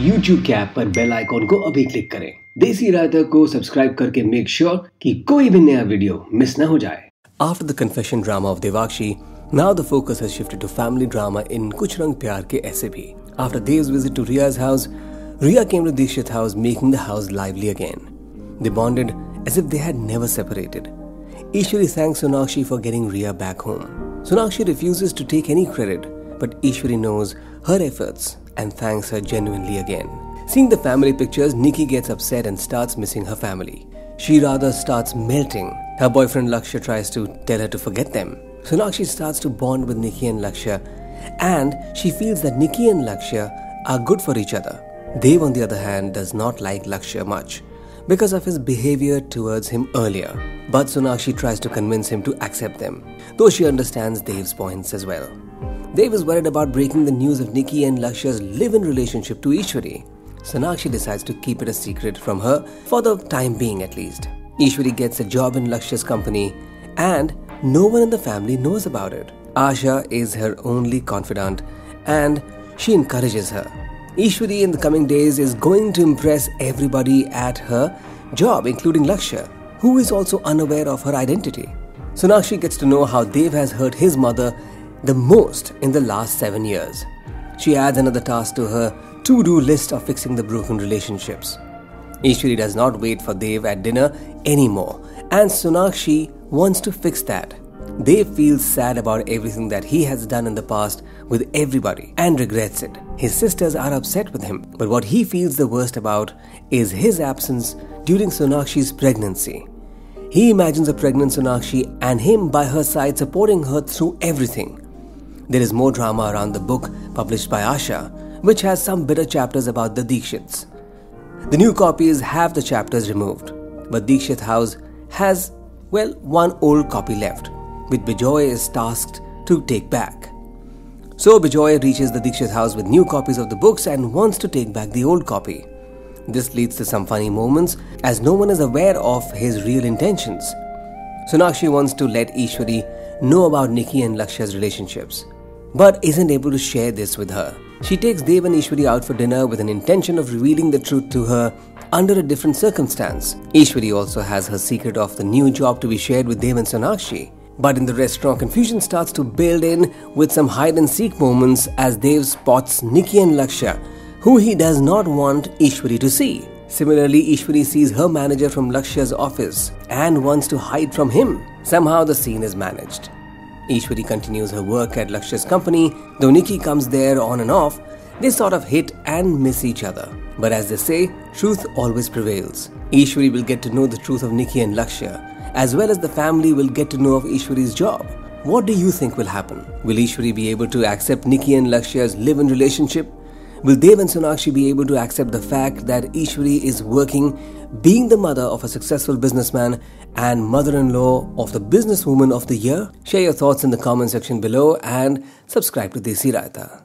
YouTube के app पर bell icon को अभी क्लिक करें। देसी रायता को सब्सक्राइब करके मेक श्योर कि कोई भी नया वीडियो मिस ना हो जाए। After the confession drama of Devakshi, now the focus has shifted to family drama in Kuch Pyar ke Aise bhi. After Dev's visit to Riya's house, Riya came to Dikshit's house, making the house lively again. They bonded as if they had never separated. Ishwari thanks Sonakshi for getting Riya back home. Sonakshi refuses to take any credit, but Ishwari knows her efforts and thanks her genuinely again. Seeing the family pictures, Nikki gets upset and starts missing her family. She rather starts melting. Her boyfriend Lakshya tries to tell her to forget them. Sonakshi starts to bond with Nikki and Lakshya, and she feels that Nikki and Lakshya are good for each other. Dev, on the other hand, does not like Lakshya much because of his behavior towards him earlier. But Sonakshi tries to convince him to accept them, though she understands Dev's points as well. Dev is worried about breaking the news of Nikki and Lakshya's live-in relationship to Ishwari. Sonakshi decides to keep it a secret from her for the time being at least. Ishwari gets a job in Lakshya's company and no one in the family knows about it. Asha is her only confidant and she encourages her. Ishwari in the coming days is going to impress everybody at her job, including Lakshya, who is also unaware of her identity. Sonakshi gets to know how Dev has hurt his mother the most in the last 7 years. She adds another task to her to-do list of fixing the broken relationships. Ishwari does not wait for Dev at dinner anymore, and Sonakshi wants to fix that. Dev feels sad about everything that he has done in the past with everybody and regrets it. His sisters are upset with him, but what he feels the worst about is his absence during Sonakshi's pregnancy. He imagines a pregnant Sonakshi and him by her side supporting her through everything. There is more drama around the book published by Asha, which has some bitter chapters about the Dikshits. The new copies have the chapters removed, but Dikshit house has, one old copy left, which Bijoy is tasked to take back. So Bijoy reaches the Dikshit house with new copies of the books and wants to take back the old copy. This leads to some funny moments as no one is aware of his real intentions. Sonakshi wants to let Ishwari know about Nikki and Lakshya's relationships, but isn't able to share this with her. She takes Dev and Ishwari out for dinner with an intention of revealing the truth to her under a different circumstance. Ishwari also has her secret of the new job to be shared with Dev and Sonakshi. But in the restaurant, confusion starts to build in with some hide-and-seek moments as Dev spots Nikki and Lakshya, who he does not want Ishwari to see. Similarly, Ishwari sees her manager from Lakshya's office and wants to hide from him. Somehow the scene is managed. Ishwari continues her work at Lakshya's company. Though Nikki comes there on and off, they sort of hit and miss each other. But as they say, truth always prevails. Ishwari will get to know the truth of Nikki and Lakshya, as well as the family will get to know of Ishwari's job. What do you think will happen? Will Ishwari be able to accept Nikki and Lakshya's live-in relationship? Will Dev and Sonakshi be able to accept the fact that Ishwari is working, being the mother of a successful businessman and mother-in-law of the businesswoman of the year? Share your thoughts in the comment section below and subscribe to Desi Raita.